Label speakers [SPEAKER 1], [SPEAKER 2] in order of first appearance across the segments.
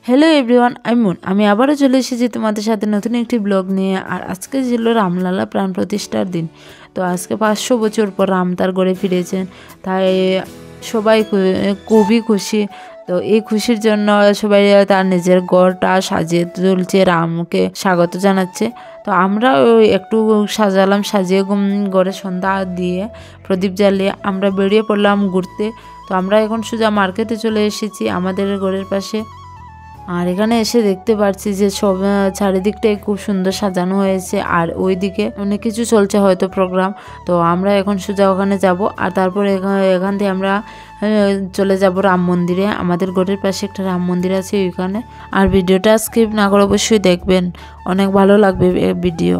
[SPEAKER 1] Hello everyone, আমি আবারও চলে এসেছি তোমাদের সাথে নতুন একটি ব্লগ নিয়ে। আর আজকে ছিল রামলালা প্রাণ প্রতিষ্ঠার দিন। তো আজকে 500 বছর পর রাম তার গড়ে ফিরেছেন, তাই সবাই খুবই খুশি। তো এই খুশির জন্য সবাই তার নিজের গড়টা সাজিয়ে তুলছে, রামকে স্বাগত জানাচ্ছে। তো আমরা একটু সাজালাম, সাজিয়ে গড়ে সন্ধ্যা দিয়ে প্রদীপ জ্বালিয়ে আমরা বেরিয়ে পড়লাম ঘুরতে। তো আমরা এখন সোজা মার্কেটে চলে এসেছি আমাদের ঘরের পাশে। আর এখানে এসে দেখতে পাচ্ছি যে সব চারিদিকটাই খুব সুন্দর সাজানো হয়েছে, আর ওইদিকে অনেক কিছু চলছে, হয়তো প্রোগ্রাম। তো আমরা এখন সোজা ওখানে যাব, আর তারপরে এখান থেকে আমরা চলে যাব রাম মন্দিরে। আমাদের ঘরের পাশে একটা রাম মন্দির আছে ওইখানে। আর ভিডিওটা স্কিপ না করে অবশ্যই দেখবেন, অনেক ভালো লাগবে ভিডিও।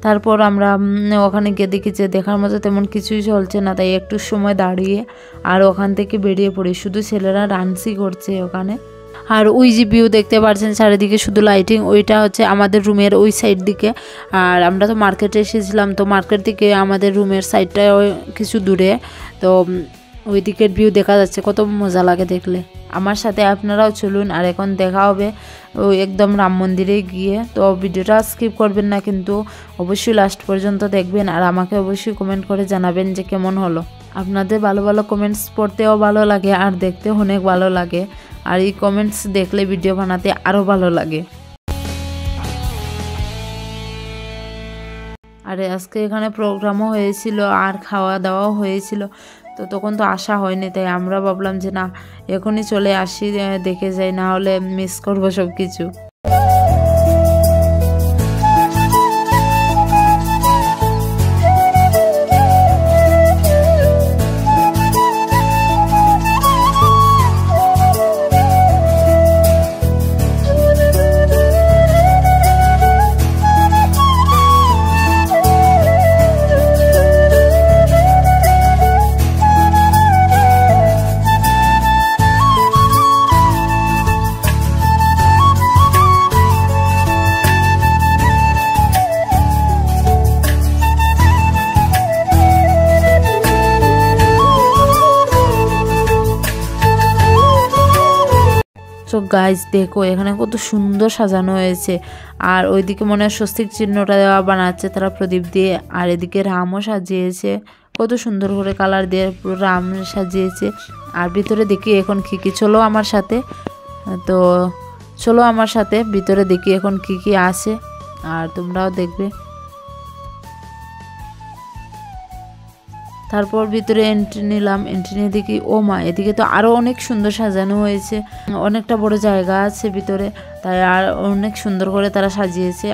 [SPEAKER 1] তারপর আমরা ওখানে গিয়ে দেখি যে দেখার মতো তেমন কিছুই চলছে না, তাই একটু সময় দাঁড়িয়ে আর ওখান থেকে বেরিয়ে পড়ি। শুধু ছেলেরা ডান্সই করছে ওখানে। আর ওই যে ভিউ দেখতে পাচ্ছেন চারিদিকে শুধু লাইটিং, ওইটা হচ্ছে আমাদের রুমের ওই সাইড দিকে। আর আমরা তো মার্কেটে এসেছিলাম, তো মার্কেট থেকে আমাদের রুমের সাইডটা কিছু দূরে। তো ওই দিকের ভিউ দেখা যাচ্ছে, কত মজা লাগে দেখলে। আমার সাথে আপনারাও চলুন, আর এখন দেখা হবে ওই একদম রাম মন্দিরে গিয়ে। তো ভিডিওটা স্কিপ করবেন না কিন্তু, অবশ্যই লাস্ট পর্যন্ত দেখবেন। আর আমাকে অবশ্যই কমেন্ট করে জানাবেন যে কেমন হলো। আপনাদের ভালো ভালো কমেন্টস পড়তেও ভালো লাগে, আর দেখতেও অনেক ভালো লাগে। আর এই কমেন্টস দেখলে ভিডিও বানাতে আরও ভালো লাগে। আর আজকে এখানে প্রোগ্রামও হয়েছিল আর খাওয়া দাওয়াও হয়েছিল। তো তখন তো আসা হয়নি, তাই আমরা ভাবলাম যে না, এখনই চলে আসি, দেখে যাই, না হলে মিস করবো সব কিছু। তো গাইজ দেখো এখানে কত সুন্দর সাজানো হয়েছে। আর ওইদিকে মনে হয় স্বস্তিক চিহ্নটা বানাচ্ছে তারা প্রদীপ দিয়ে। আর এদিকে রামও সাজিয়েছে, কত সুন্দর করে কালার দিয়ে পুরো রাম সাজিয়েছে। আর ভিতরে দেখি এখন কি চলো আমার সাথে। তো চলো আমার সাথে ভিতরে দেখি এখন কি আছে, আর তোমরাও দেখবে। তারপর ভিতরে এন্ট্রি নিলাম, এন্ট্রি নিয়ে দেখি ও মা, এদিকে তো আরও অনেক সুন্দর সাজানো হয়েছে, অনেকটা বড় জায়গা আছে ভিতরে, তাই আর অনেক সুন্দর করে তারা সাজিয়েছে।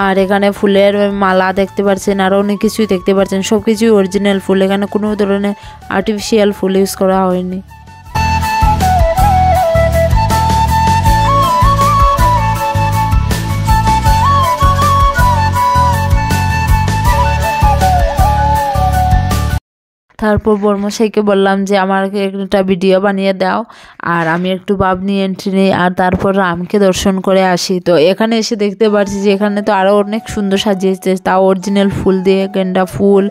[SPEAKER 1] আর এখানে ফুলের মালা দেখতে পাচ্ছেন, আরও অনেক কিছুই দেখতে পাচ্ছেন, সব কিছুই অরিজিনাল ফুল, এখানে কোনো ধরনের আর্টিফিশিয়াল ফুল ইউজ করা হয়নি। তারপর বর্মশাইকে বললাম যে আমাকে একটা ভিডিও বানিয়ে দাও, আর আমি একটু ভাব নিয়ে এন্ট্রি নিই, আর তারপর রামকে দর্শন করে আসি। তো এখানে এসে দেখতে পাচ্ছি যে এখানে তো আরও অনেক সুন্দর সাজিয়েছে, তাও অরিজিনাল ফুল দিয়ে, গেন্দা ফুল,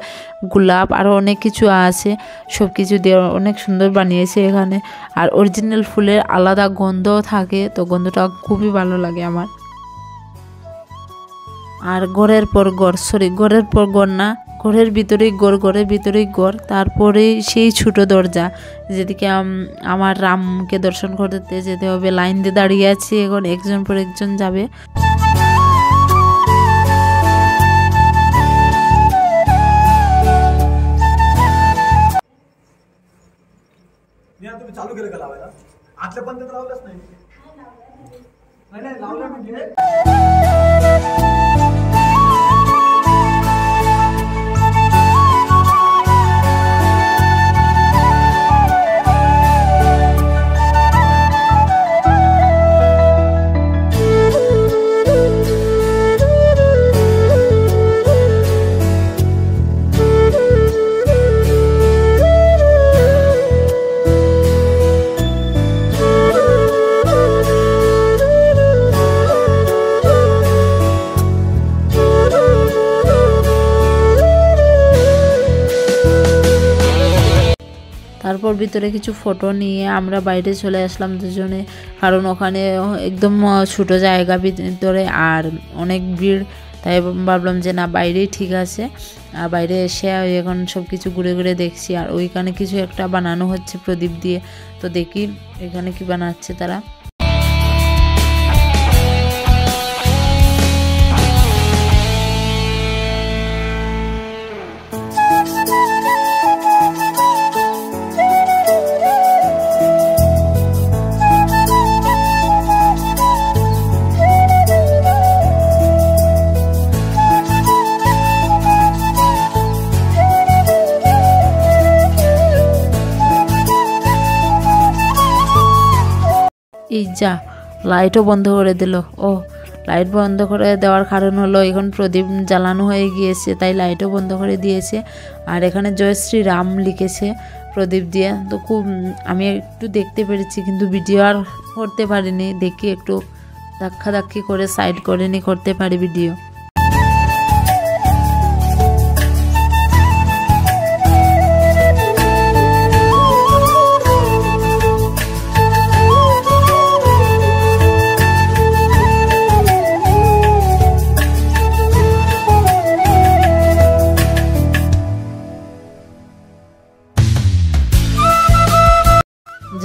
[SPEAKER 1] গোলাপ, আরও অনেক কিছু আছে, সব কিছু দিয়ে অনেক সুন্দর বানিয়েছে এখানে। আর অরিজিনাল ফুলের আলাদা গন্ধও থাকে, তো গন্ধটা খুবই ভালো লাগে আমার। আর ঘরের পর ঘর না, ঘরের ভিতরেই ঘর, তারপরে সেই ছোট দরজা যেদিকে আমার রামকে দর্শন করতে যেতে হবে। লাইন দিয়ে দাঁড়িয়ে আছি, এখন একজন পর একজন যাবে।
[SPEAKER 2] चालू केलं का लावायला? आतल्या पण तर लावलंच नाही. नाही लावलं म्हणजे
[SPEAKER 1] তারপর ভিতরে কিছু ফটো নিয়ে আমরা বাইরে চলে আসলাম দুজনে, কারণ ওখানে একদম ছোটো জায়গা ভিতরে আর অনেক ভিড়, তাই ভাবলাম যে না বাইরেই ঠিক আছে। আর বাইরে এসে এখন সব কিছু ঘুরে ঘুরে দেখছি, আর ওইখানে কিছু একটা বানানো হচ্ছে প্রদীপ দিয়ে, তো দেখি এখানে কি বানাচ্ছে তারা। এই যা লাইটও বন্ধ করে দিল। ও লাইট বন্ধ করে দেওয়ার কারণ হলো এখন প্রদীপ জ্বালানো হয়ে গিয়েছে, তাই লাইটও বন্ধ করে দিয়েছে। আর এখানে জয় শ্রী রাম লিখেছে প্রদীপ দিয়ে। তো খুব আমি একটু দেখতে পেরেছি, কিন্তু ভিডিও আর করতে পারিনি, দেখি একটু ধাক্কি করে সাইড করে নি করতে পারি ভিডিও।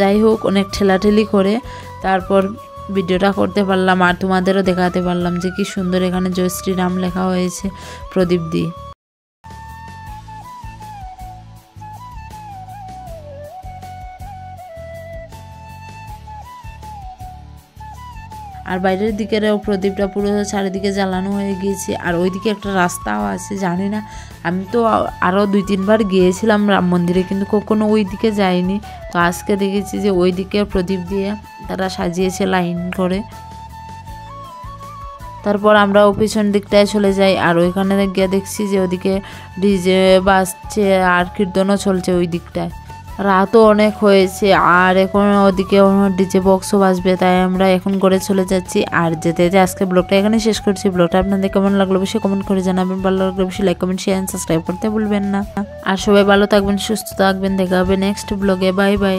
[SPEAKER 1] যাই হোক, অনেক ঠেলাঠেলি করে তারপর ভিডিওটা করতে পারলাম, আর তোমাদেরও দেখাতে পারলাম যে কি সুন্দর এখানে জয় শ্রীরাম লেখা হয়েছে প্রদীপ দিয়ে। আর বাইরের দিকের প্রদীপটা পুরো চারিদিকে জ্বালানো হয়ে গিয়েছে, আর ওইদিকে একটা রাস্তাও আছে। জানি না, আমি তো আরও 2-3 বার গিয়েছিলাম রাম মন্দিরে, কিন্তু কখনো ওই দিকে যাইনি। তো আজকে দেখেছি যে ওই দিকে প্রদীপ দিয়ে তারা সাজিয়েছে লাইন করে। তারপর আমরা পিছন দিকটায় চলে যাই, আর ওইখানে গিয়ে দেখছি যে ওদিকে ডিজে বাজছে আর কীর্তনও চলছে ওই দিকটায়। রাতও অনেক হয়েছে, আর এখন ওদিকে ডিজে বক্সও বাজবে, তাই আমরা এখন করে চলে যাচ্ছি। আর যেতে যেতে আজকে ব্লগটা এখানে শেষ করছি। ব্লগটা আপনাদের কেমন লাগলো অবশ্যই কমেন্ট করে জানাবেন। ভালো লাগলে অবশ্যই লাইক কমেন্ট শেয়ার সাবস্ক্রাইব করতে ভুলবেন না। আর সবাই ভালো থাকবেন, সুস্থ থাকবেন, দেখা হবে নেক্সট ব্লগে। Bye bye.